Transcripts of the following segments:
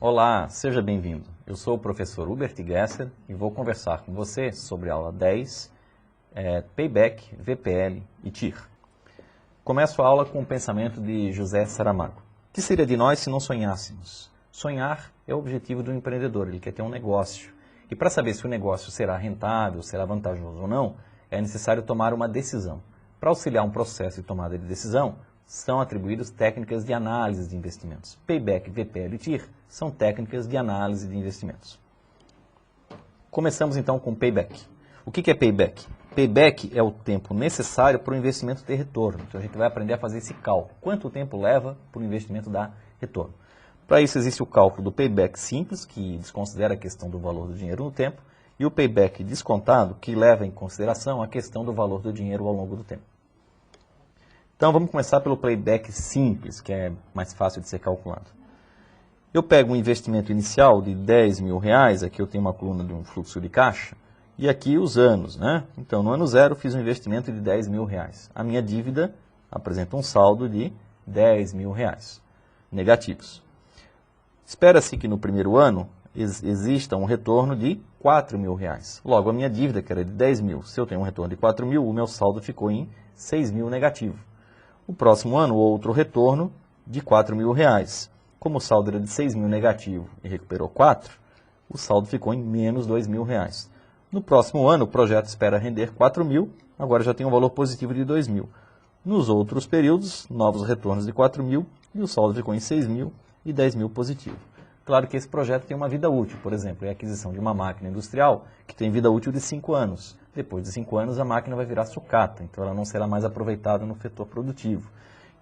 Olá, seja bem-vindo. Eu sou o professor Hubert Gesser e vou conversar com você sobre a aula 10, Payback, VPL e TIR. Começo a aula com o pensamento de José Saramago. O que seria de nós se não sonhássemos? Sonhar é o objetivo do empreendedor, ele quer ter um negócio. E para saber se o negócio será rentável, será vantajoso ou não, é necessário tomar uma decisão. Para auxiliar um processo de tomada de decisão, são atribuídas técnicas de análise de investimentos. Payback, VPL e TIR são técnicas de análise de investimentos. Começamos então com Payback. O que é Payback? Payback é o tempo necessário para o investimento ter retorno. Então a gente vai aprender a fazer esse cálculo. Quanto tempo leva para o investimento dar retorno? Para isso existe o cálculo do Payback simples, que desconsidera a questão do valor do dinheiro no tempo, e o Payback descontado, que leva em consideração a questão do valor do dinheiro ao longo do tempo. Então vamos começar pelo Payback simples, que é mais fácil de ser calculado. Eu pego um investimento inicial de R$10.000, aqui eu tenho uma coluna de um fluxo de caixa, e aqui os anos, né? Então no ano zero eu fiz um investimento de R$10.000. A minha dívida apresenta um saldo de R$10.000 negativos. Espera-se que no primeiro ano exista um retorno de R$4.000. Logo, a minha dívida, que era de 10.000, se eu tenho um retorno de 4.000, o meu saldo ficou em 6.000 negativo. O próximo ano, outro retorno de R$4.000. Como o saldo era de 6.000 negativo e recuperou 4, o saldo ficou em menos R$2.000. No próximo ano, o projeto espera render 4.000, agora já tem um valor positivo de 2.000. Nos outros períodos, novos retornos de 4.000 e o saldo ficou em 6.000 e 10.000 positivo. Claro que esse projeto tem uma vida útil, por exemplo, é a aquisição de uma máquina industrial que tem vida útil de 5 anos. Depois de 5 anos a máquina vai virar sucata, então ela não será mais aproveitada no setor produtivo.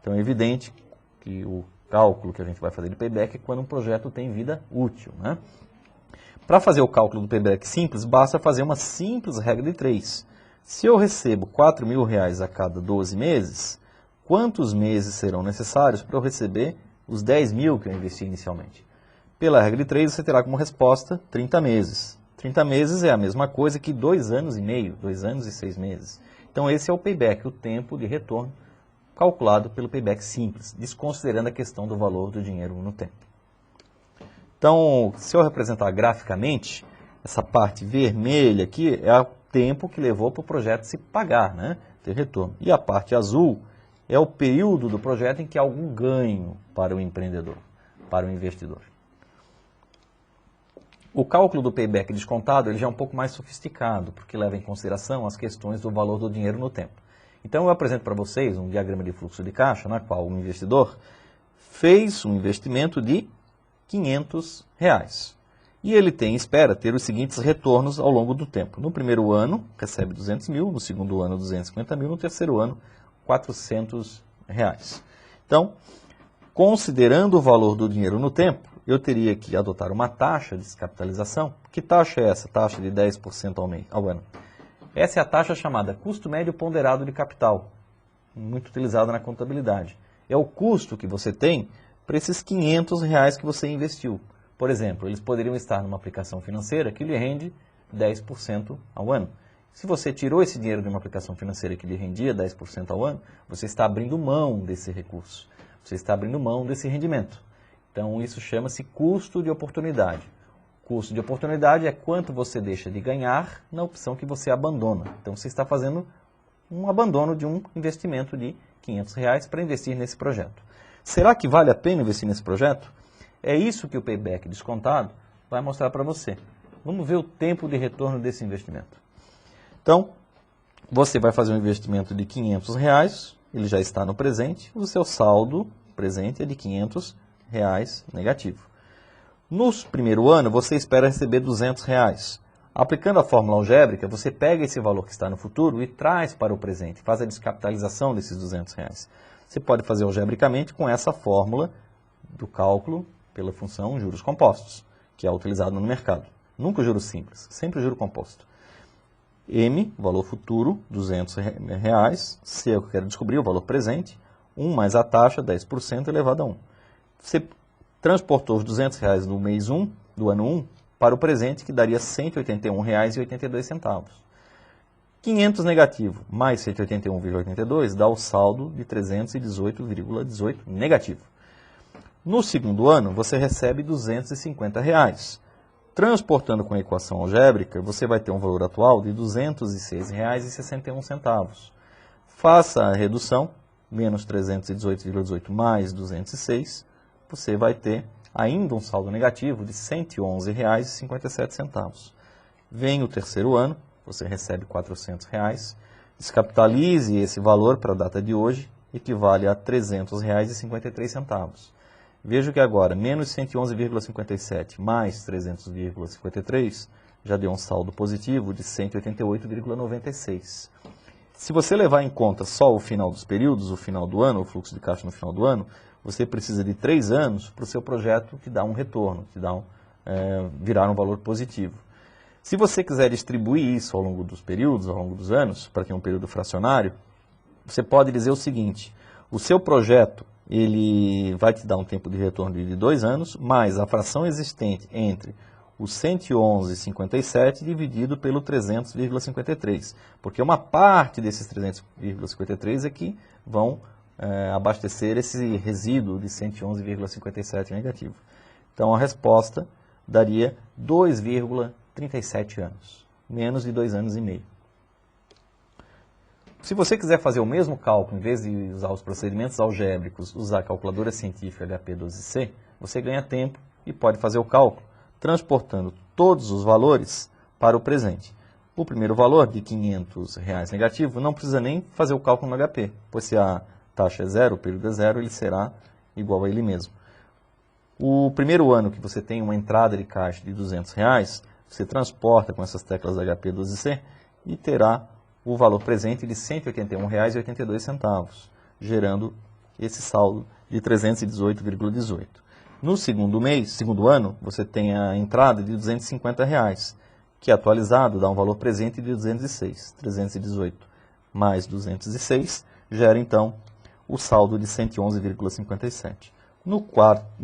Então é evidente que o cálculo que a gente vai fazer de payback é quando um projeto tem vida útil, né? Para fazer o cálculo do payback simples, basta fazer uma simples regra de 3. Se eu recebo R$4.000 a cada 12 meses, quantos meses serão necessários para eu receber os 10.000 que eu investi inicialmente? Pela regra de 3, você terá como resposta 30 meses. 30 meses é a mesma coisa que 2 anos e meio, 2 anos e 6 meses. Então esse é o payback, o tempo de retorno calculado pelo payback simples, desconsiderando a questão do valor do dinheiro no tempo. Então, se eu representar graficamente, essa parte vermelha aqui é o tempo que levou para o projeto se pagar, né, ter retorno. E a parte azul é o período do projeto em que há algum ganho para o empreendedor, para o investidor. O cálculo do payback descontado ele já é um pouco mais sofisticado, porque leva em consideração as questões do valor do dinheiro no tempo. Então eu apresento para vocês um diagrama de fluxo de caixa, na qual o investidor fez um investimento de R$500. E ele espera ter os seguintes retornos ao longo do tempo. No primeiro ano, recebe 200.000, no segundo ano, 250.000, no terceiro ano, R$400. Então, considerando o valor do dinheiro no tempo, eu teria que adotar uma taxa de descapitalização. Que taxa é essa? Taxa de 10% ao ano. Essa é a taxa chamada custo médio ponderado de capital, muito utilizada na contabilidade. É o custo que você tem para esses R$500 que você investiu. Por exemplo, eles poderiam estar numa aplicação financeira que lhe rende 10% ao ano. Se você tirou esse dinheiro de uma aplicação financeira que lhe rendia 10% ao ano, você está abrindo mão desse recurso. Você está abrindo mão desse rendimento. Então, isso chama-se custo de oportunidade. Custo de oportunidade é quanto você deixa de ganhar na opção que você abandona. Então, você está fazendo um abandono de um investimento de R$500 para investir nesse projeto. Será que vale a pena investir nesse projeto? É isso que o payback descontado vai mostrar para você. Vamos ver o tempo de retorno desse investimento. Então, você vai fazer um investimento de R$500, ele já está no presente, o seu saldo presente é de R$500 negativo. No primeiro ano, você espera receber R$200. Aplicando a fórmula algébrica, você pega esse valor que está no futuro e traz para o presente, faz a descapitalização desses R$200. Você pode fazer algebricamente com essa fórmula do cálculo pela função juros compostos, que é utilizado no mercado. Nunca juro simples, sempre juro composto. M, valor futuro, R$200. C é o que eu quero descobrir, o valor presente. 1 mais a taxa, 10% elevado a 1. Você transportou os R$200 do mês 1, do ano 1, para o presente, que daria R$ 181,82. 500 negativo mais 181,82 dá o saldo de 318,18 negativo. No segundo ano, você recebe R$ 250. Transportando com a equação algébrica, você vai ter um valor atual de R$ 206,61. Faça a redução, menos 318,18 mais 206, você vai ter ainda um saldo negativo de R$ 111,57. Vem o terceiro ano, você recebe R$ 400. Descapitalize esse valor para a data de hoje, equivale a R$ 300,53. Veja que agora, menos 111,57 mais 300,53, já deu um saldo positivo de 188,96. Se você levar em conta só o final dos períodos, o final do ano, o fluxo de caixa no final do ano, você precisa de 3 anos para o seu projeto te dar um retorno, virar um valor positivo. Se você quiser distribuir isso ao longo dos períodos, ao longo dos anos, para ter um período fracionário, você pode dizer o seguinte: o seu projeto ele vai te dar um tempo de retorno de 2 anos, mais a fração existente entre o 111,57 dividido pelo 300,53. Porque uma parte desses 300,53 é que vão abastecer esse resíduo de 111,57 negativo. Então a resposta daria 2,37 anos, menos de 2 anos e meio. Se você quiser fazer o mesmo cálculo, em vez de usar os procedimentos algébricos, usar a calculadora científica HP12C, você ganha tempo e pode fazer o cálculo, transportando todos os valores para o presente. O primeiro valor, de R$ 500 negativo, não precisa nem fazer o cálculo no HP, pois se a taxa é zero, o período é zero, ele será igual a ele mesmo. O primeiro ano que você tem uma entrada de caixa de R$ 200, você transporta com essas teclas da HP12C e terá o valor presente de R$ 181,82, gerando esse saldo de 318,18. No segundo ano, você tem a entrada de R$ 250, que atualizado dá um valor presente de 206. 318 mais 206 gera então o saldo de 111,57. No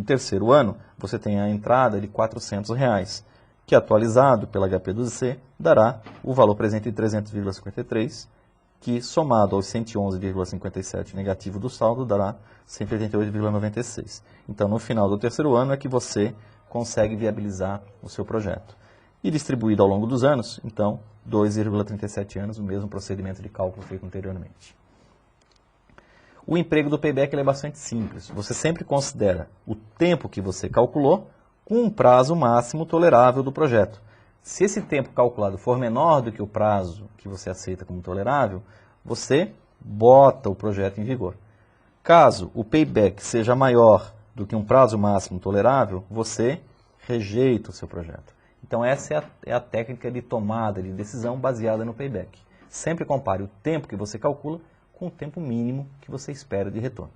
terceiro ano, você tem a entrada de R$ 400, que atualizado pela HP12C dará o valor presente de 300,53, que somado aos 111,57 negativo do saldo dará 188,96. Então, no final do terceiro ano é que você consegue viabilizar o seu projeto. E distribuído ao longo dos anos, então, 2,37 anos, o mesmo procedimento de cálculo feito anteriormente. O emprego do payback é bastante simples. Você sempre considera o tempo que você calculou com um prazo máximo tolerável do projeto. Se esse tempo calculado for menor do que o prazo que você aceita como tolerável, você bota o projeto em vigor. Caso o payback seja maior do que um prazo máximo tolerável, você rejeita o seu projeto. Então essa é a técnica de tomada de decisão baseada no payback. Sempre compare o tempo que você calcula com o tempo mínimo que você espera de retorno.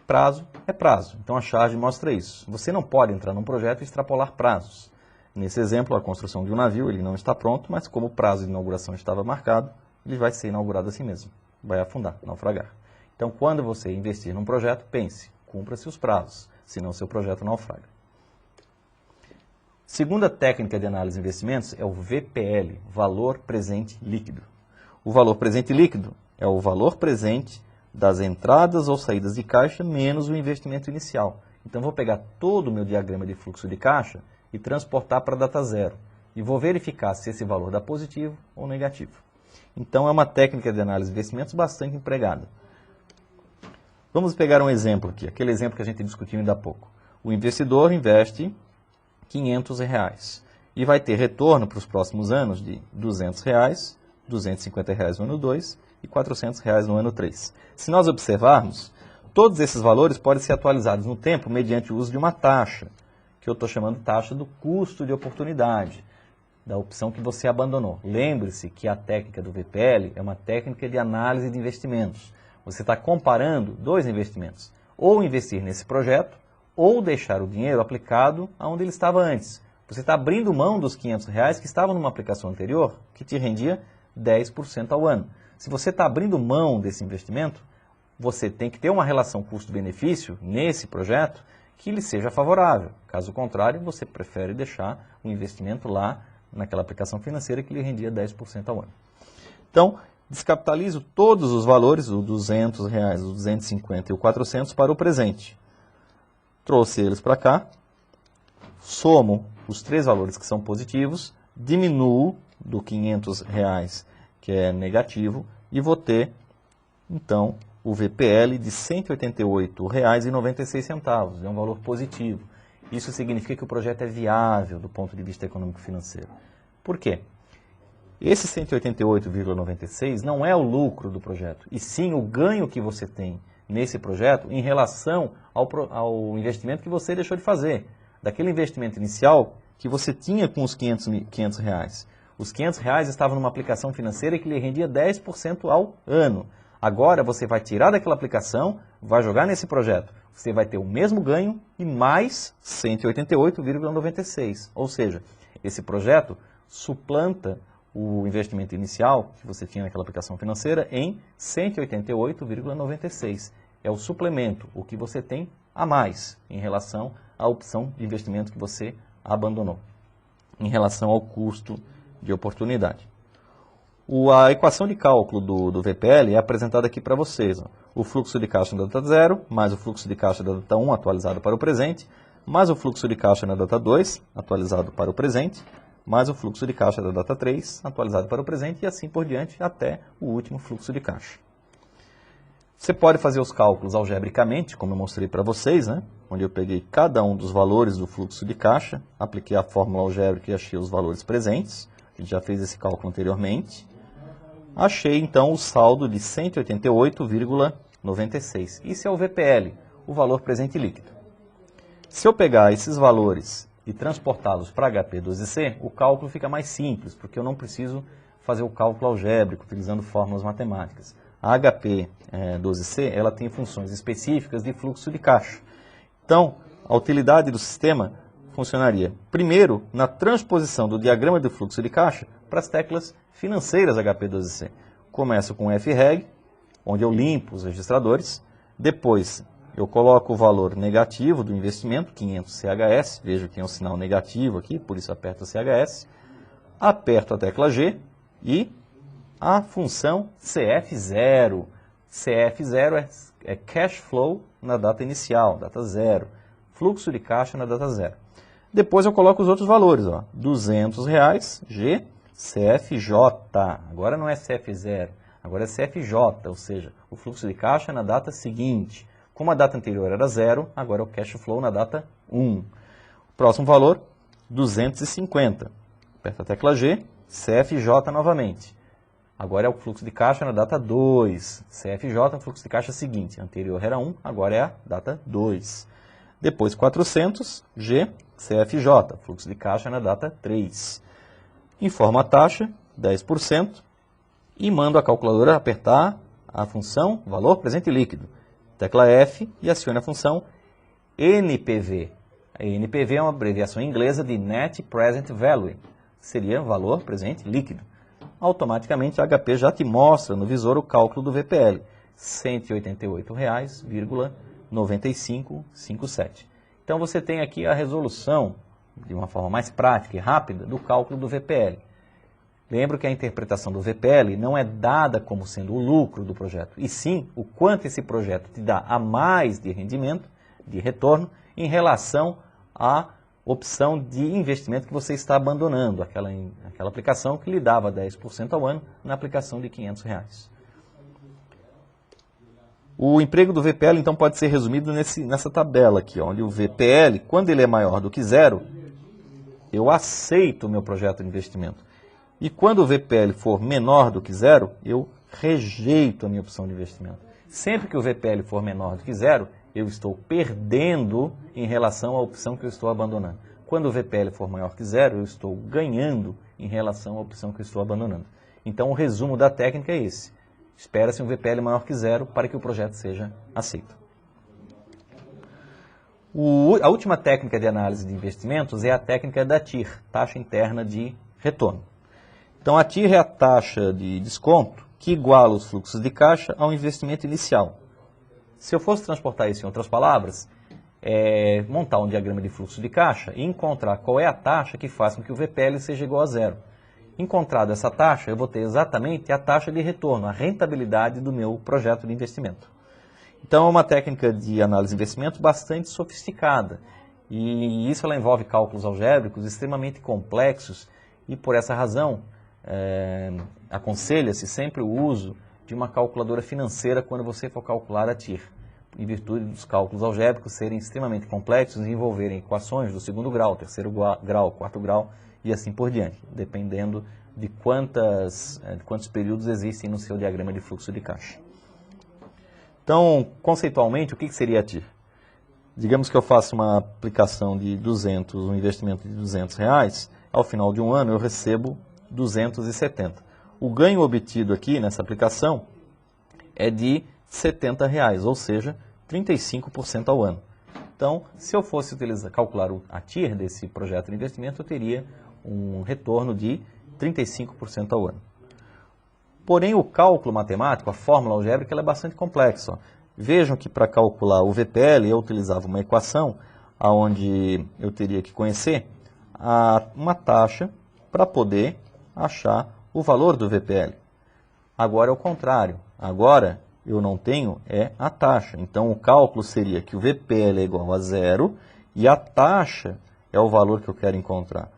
Prazo é prazo, então a charge mostra isso. Você não pode entrar num projeto e extrapolar prazos. Nesse exemplo, a construção de um navio, ele não está pronto, mas como o prazo de inauguração estava marcado, ele vai ser inaugurado assim mesmo, vai afundar, naufragar. Então, quando você investir num projeto, pense, cumpra-se os prazos, senão seu projeto naufraga. Segunda técnica de análise de investimentos é o VPL, Valor Presente Líquido. O valor presente líquido é o valor presente das entradas ou saídas de caixa menos o investimento inicial. Então, vou pegar todo o meu diagrama de fluxo de caixa e transportar para a data zero. E vou verificar se esse valor dá positivo ou negativo. Então, é uma técnica de análise de investimentos bastante empregada. Vamos pegar um exemplo aqui, aquele exemplo que a gente discutiu ainda há pouco. O investidor investe R$ 500 e vai ter retorno para os próximos anos de R$ 200, R$ 250 no ano 2 e R$ 400 no ano 3. Se nós observarmos, todos esses valores podem ser atualizados no tempo mediante o uso de uma taxa, que eu estou chamando de taxa do custo de oportunidade, da opção que você abandonou. Lembre-se que a técnica do VPL é uma técnica de análise de investimentos. Você está comparando dois investimentos, ou investir nesse projeto, ou deixar o dinheiro aplicado aonde ele estava antes. Você está abrindo mão dos R$ 500 que estavam numa aplicação anterior, que te rendia 10% ao ano. Se você está abrindo mão desse investimento, você tem que ter uma relação custo-benefício nesse projeto que lhe seja favorável. Caso contrário, você prefere deixar o investimento lá naquela aplicação financeira que lhe rendia 10% ao ano. Então, descapitalizo todos os valores, o R$ 200, o 250 e o 400 para o presente. trouxe eles para cá, somo os três valores que são positivos, diminuo do R$500, que é negativo, e vou ter, então, o VPL de R$ 188,96, é um valor positivo. Isso significa que o projeto é viável do ponto de vista econômico-financeiro. Por quê? Esse 188,96 não é o lucro do projeto, e sim o ganho que você tem nesse projeto em relação ao investimento que você deixou de fazer. Daquele investimento inicial que você tinha com os R$500. Os R$500 estavam numa aplicação financeira que lhe rendia 10% ao ano. Agora você vai tirar daquela aplicação, vai jogar nesse projeto. Você vai ter o mesmo ganho e mais 188,96. Ou seja, esse projeto suplanta o investimento inicial que você tinha naquela aplicação financeira em 188,96. É o suplemento, o que você tem a mais em relação à opção de investimento que você abandonou, em relação ao custo de oportunidade. A equação de cálculo do VPL é apresentada aqui para vocês. Ó. O fluxo de caixa na data 0, mais o fluxo de caixa da data 1 atualizado para o presente, mais o fluxo de caixa na data 2 atualizado para o presente, mais o fluxo de caixa da data 3 atualizado para o presente e assim por diante até o último fluxo de caixa. Você pode fazer os cálculos algebricamente, como eu mostrei para vocês, né? Onde eu peguei cada um dos valores do fluxo de caixa, apliquei a fórmula algébrica e achei os valores presentes. A gente já fez esse cálculo anteriormente. Achei, então, o saldo de 188,96. Isso é o VPL, o valor presente líquido. Se eu pegar esses valores e transportá-los para HP12C, o cálculo fica mais simples, porque eu não preciso fazer o cálculo algébrico utilizando fórmulas matemáticas. A HP12C ela tem funções específicas de fluxo de caixa. Então, a utilidade do sistema funcionaria, primeiro, na transposição do diagrama de fluxo de caixa para as teclas financeiras HP12C. Começo com FREG, onde eu limpo os registradores. Depois, eu coloco o valor negativo do investimento, 500 CHS. Veja que tem um sinal negativo aqui, por isso aperto o CHS. Aperto a tecla G e a função CF0. CF0 é cash flow na data inicial, data 0. Fluxo de caixa na data 0. Depois eu coloco os outros valores, ó, R$200, G, CFJ. Agora não é CF0, agora é CFJ, ou seja, o fluxo de caixa na data seguinte. Como a data anterior era 0, agora é o cash flow na data 1. Próximo valor, 250. Aperta a tecla G, CFJ novamente. Agora é o fluxo de caixa na data 2. CFJ, fluxo de caixa seguinte. Anterior era 1, agora é a data 2. Depois 400, G, CFJ, fluxo de caixa na data 3. Informo a taxa, 10%, e mando a calculadora apertar a função valor presente líquido. Tecla F e acione a função NPV. A NPV é uma abreviação inglesa de Net Present Value, seria valor presente líquido. Automaticamente a HP já te mostra no visor o cálculo do VPL, R$ 188,9557. Então você tem aqui a resolução, de uma forma mais prática e rápida, do cálculo do VPL. Lembro que a interpretação do VPL não é dada como sendo o lucro do projeto, e sim o quanto esse projeto te dá a mais de rendimento, de retorno, em relação à opção de investimento que você está abandonando, aquela aplicação que lhe dava 10% ao ano na aplicação de R$ 500. O emprego do VPL, então, pode ser resumido nessa tabela aqui, onde o VPL, quando ele é maior do que 0, eu aceito o meu projeto de investimento. E quando o VPL for menor do que 0, eu rejeito a minha opção de investimento. Sempre que o VPL for menor do que 0, eu estou perdendo em relação à opção que eu estou abandonando. Quando o VPL for maior que 0, eu estou ganhando em relação à opção que eu estou abandonando. Então, o resumo da técnica é esse. Espera-se um VPL maior que 0 para que o projeto seja aceito. A última técnica de análise de investimentos é a técnica da TIR, taxa interna de retorno. Então, a TIR é a taxa de desconto que iguala os fluxos de caixa ao investimento inicial. Se eu fosse transportar isso em outras palavras, é montar um diagrama de fluxo de caixa e encontrar qual é a taxa que faz com que o VPL seja igual a 0. Encontrado essa taxa, eu vou ter exatamente a taxa de retorno, a rentabilidade do meu projeto de investimento. Então é uma técnica de análise de investimento bastante sofisticada. E isso ela envolve cálculos algébricos extremamente complexos e por essa razão aconselha-se sempre o uso de uma calculadora financeira quando você for calcular a TIR, em virtude dos cálculos algébricos serem extremamente complexos e envolverem equações do segundo grau, terceiro grau, quarto grau e assim por diante, dependendo de quantos períodos existem no seu diagrama de fluxo de caixa. Então, conceitualmente, o que seria a TIR? Digamos que eu faço uma aplicação de 200, um investimento de R$200, ao final de um ano eu recebo 270. O ganho obtido aqui nessa aplicação é de R$70, ou seja, 35% ao ano. Então, se eu fosse calcular a TIR desse projeto de investimento, eu teria um retorno de 35% ao ano. Porém, o cálculo matemático, a fórmula algébrica, ela é bastante complexa. Vejam que para calcular o VPL eu utilizava uma equação onde eu teria que conhecer uma taxa para poder achar o valor do VPL. Agora é o contrário. Agora eu não tenho a taxa. Então o cálculo seria que o VPL é igual a zero e a taxa é o valor que eu quero encontrar.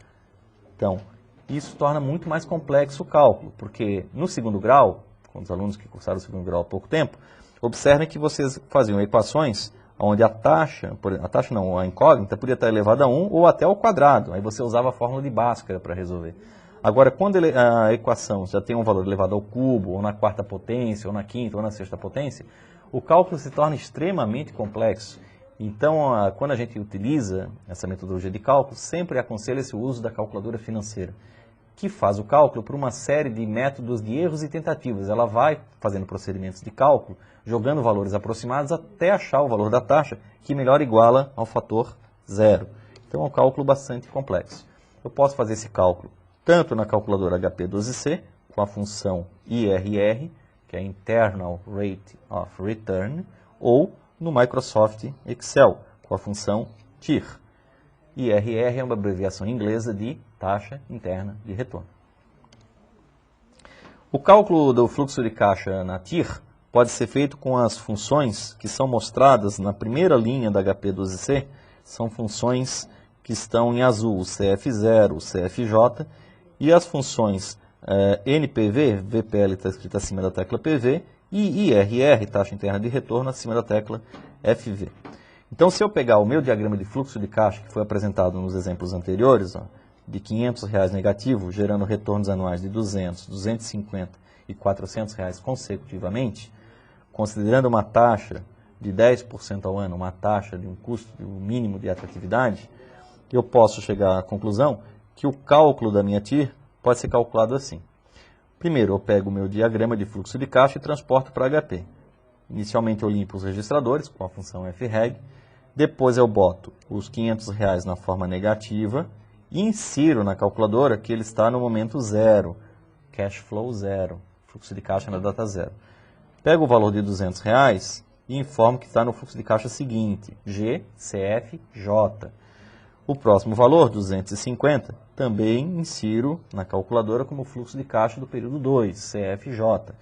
Então, isso torna muito mais complexo o cálculo, porque no segundo grau, com os alunos que cursaram o segundo grau há pouco tempo, observem que vocês faziam equações onde a incógnita podia estar elevada a 1 ou até ao quadrado. Aí você usava a fórmula de Bhaskara para resolver. Agora, quando a equação já tem um valor elevado ao cubo, ou na quarta potência, ou na quinta, ou na sexta potência, o cálculo se torna extremamente complexo. Então, quando a gente utiliza essa metodologia de cálculo, sempre aconselha-se o uso da calculadora financeira, que faz o cálculo por uma série de métodos de erros e tentativas. Ela vai fazendo procedimentos de cálculo, jogando valores aproximados até achar o valor da taxa, que melhor iguala ao fator zero. Então é um cálculo bastante complexo. Eu posso fazer esse cálculo tanto na calculadora HP12C, com a função IRR, que é Internal Rate of Return, ou no Microsoft Excel, com a função TIR. IRR é uma abreviação inglesa de taxa interna de retorno. O cálculo do fluxo de caixa na TIR pode ser feito com as funções que são mostradas na primeira linha da HP12C, são funções que estão em azul, o CF0, o CFJ, e as funções NPV, VPL está escrito acima da tecla PV, e IRR, taxa interna de retorno, acima da tecla FV. Então, se eu pegar o meu diagrama de fluxo de caixa, que foi apresentado nos exemplos anteriores, de R$500 negativo, gerando retornos anuais de 200, 250 e R$400 consecutivamente, considerando uma taxa de 10% ao ano, uma taxa de um custo mínimo de atratividade, eu posso chegar à conclusão que o cálculo da minha TIR pode ser calculado assim. Primeiro, eu pego o meu diagrama de fluxo de caixa e transporto para HP. Inicialmente, eu limpo os registradores com a função FREG. Depois, eu boto os R$500 na forma negativa e insiro na calculadora que ele está no momento zero, cash flow zero, fluxo de caixa na data zero. Pego o valor de R$200 e informo que está no fluxo de caixa seguinte, GCFJ. O próximo valor, 250, também insiro na calculadora como fluxo de caixa do período 2, CFJ.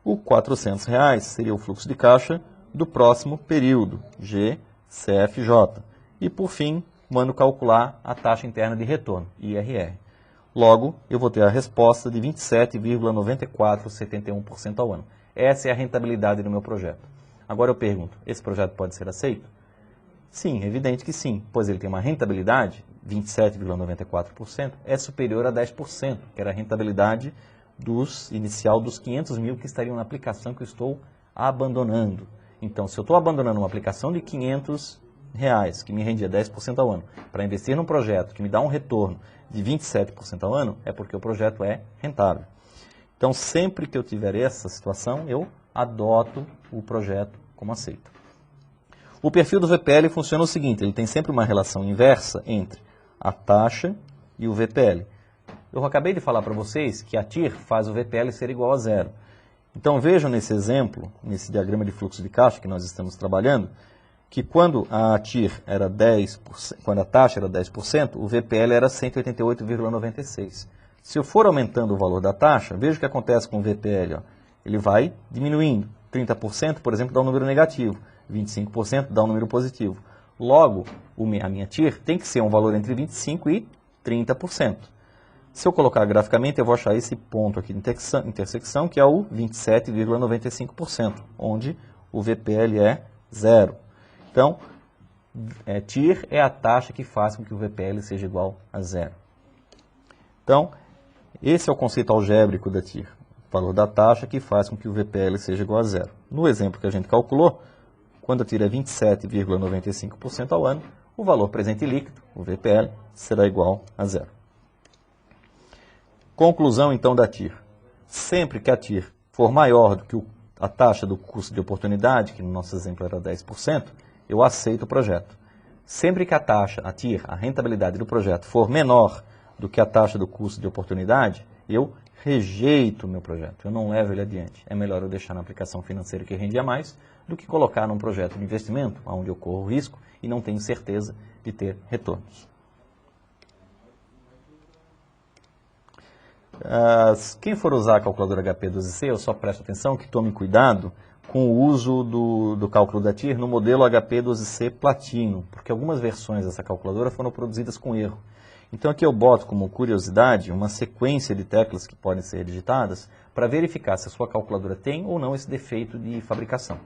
O R$400 seria o fluxo de caixa do próximo período, GCFJ. E, por fim, mando calcular a taxa interna de retorno, IRR. Logo, eu vou ter a resposta de 27,9471% ao ano. Essa é a rentabilidade do meu projeto. Agora eu pergunto, esse projeto pode ser aceito? Sim, evidente que sim, pois ele tem uma rentabilidade, 27,94%, é superior a 10%, que era a rentabilidade inicial dos 500 mil que estariam na aplicação que eu estou abandonando. Então, se eu estou abandonando uma aplicação de R$500, que me rendia 10% ao ano, para investir num projeto que me dá um retorno de 27% ao ano, é porque o projeto é rentável. Então, sempre que eu tiver essa situação, eu adoto o projeto como aceito. O perfil do VPL funciona o seguinte, ele tem sempre uma relação inversa entre a taxa e o VPL. Eu acabei de falar para vocês que a TIR faz o VPL ser igual a zero. Então vejam nesse exemplo, nesse diagrama de fluxo de caixa que nós estamos trabalhando, que quando a TIR era 10%, quando a taxa era 10%, o VPL era 188,96. Se eu for aumentando o valor da taxa, veja o que acontece com o VPL. Ele vai diminuindo. 30%, por exemplo, dá um número negativo. 25% dá um número positivo. Logo, a minha TIR tem que ser um valor entre 25% e 30%. Se eu colocar graficamente, eu vou achar esse ponto aqui de intersecção, que é o 27,95%, onde o VPL é 0. Então, TIR é a taxa que faz com que o VPL seja igual a 0. Então, esse é o conceito algébrico da TIR, o valor da taxa que faz com que o VPL seja igual a 0. No exemplo que a gente calculou, quando a TIR é 27,95% ao ano, o valor presente líquido, o VPL, será igual a 0. Conclusão, então, da TIR. Sempre que a TIR for maior do que a taxa do custo de oportunidade, que no nosso exemplo era 10%, eu aceito o projeto. Sempre que a taxa, a TIR, a rentabilidade do projeto, for menor do que a taxa do custo de oportunidade, eu rejeito o meu projeto, eu não levo ele adiante. É melhor eu deixar na aplicação financeira que rendia mais do que colocar num projeto de investimento, onde eu corro risco e não tenho certeza de ter retornos. Quem for usar a calculadora HP12C, eu só presto atenção que tome cuidado com o uso do cálculo da TIR no modelo HP12C Platino, porque algumas versões dessa calculadora foram produzidas com erro. Então aqui eu boto como curiosidade uma sequência de teclas que podem ser digitadas para verificar se a sua calculadora tem ou não esse defeito de fabricação.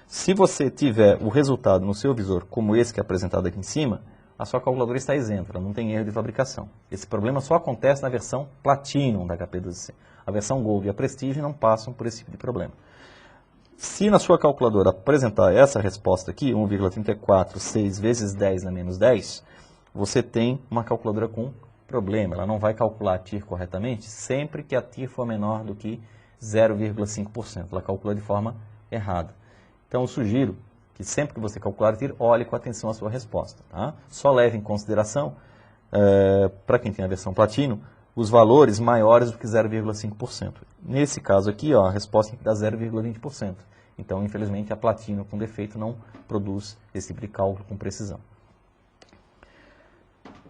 Se você tiver o resultado no seu visor como esse que é apresentado aqui em cima, a sua calculadora está isenta, ela não tem erro de fabricação. Esse problema só acontece na versão Platinum da HP12C. A versão Gold e a Prestige não passam por esse tipo de problema. Se na sua calculadora apresentar essa resposta aqui, 1,346 vezes 10 na menos 10, você tem uma calculadora com problema. Ela não vai calcular a TIR corretamente sempre que a TIR for menor do que 0,5%. Ela calcula de forma errada. Então eu sugiro que sempre que você calcular a TIR, olhe com atenção a sua resposta. Tá? Só leve em consideração, para quem tem a versão Platino, os valores maiores do que 0,5%. Nesse caso aqui, ó, a resposta tem que dar 0,20%. Então, infelizmente, a Platino com defeito não produz esse tipo de cálculo com precisão.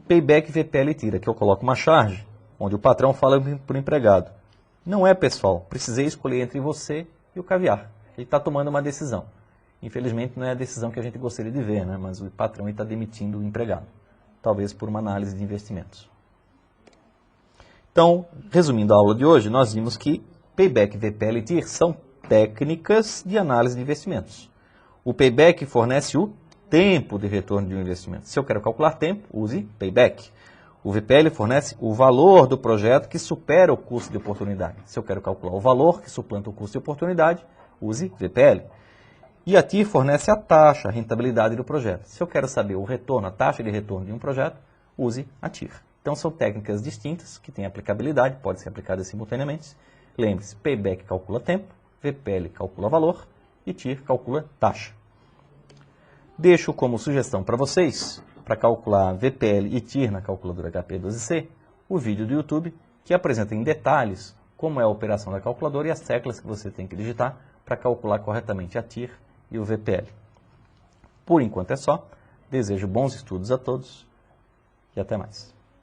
Payback VPL TIR. Aqui eu coloco uma charge, onde o patrão fala para o empregado. Não é, pessoal, precisei escolher entre você e o caviar. Ele está tomando uma decisão. Infelizmente, não é a decisão que a gente gostaria de ver, né? Mas o patrão está demitindo o empregado. Talvez por uma análise de investimentos. Então, resumindo a aula de hoje, nós vimos que Payback, VPL e TIR são técnicas de análise de investimentos. O Payback fornece o tempo de retorno de um investimento. Se eu quero calcular tempo, use Payback. O VPL fornece o valor do projeto que supera o custo de oportunidade. Se eu quero calcular o valor que suplanta o custo de oportunidade, use VPL. E a TIR fornece a taxa, a rentabilidade do projeto. Se eu quero saber o retorno, a taxa de retorno de um projeto, use a TIR. Então são técnicas distintas, que têm aplicabilidade, podem ser aplicadas simultaneamente. Lembre-se, Payback calcula tempo, VPL calcula valor e TIR calcula taxa. Deixo como sugestão para vocês, para calcular VPL e TIR na calculadora HP12C, o vídeo do YouTube que apresenta em detalhes como é a operação da calculadora e as teclas que você tem que digitar para calcular corretamente a TIR e o VPL. Por enquanto é só. Desejo bons estudos a todos e até mais.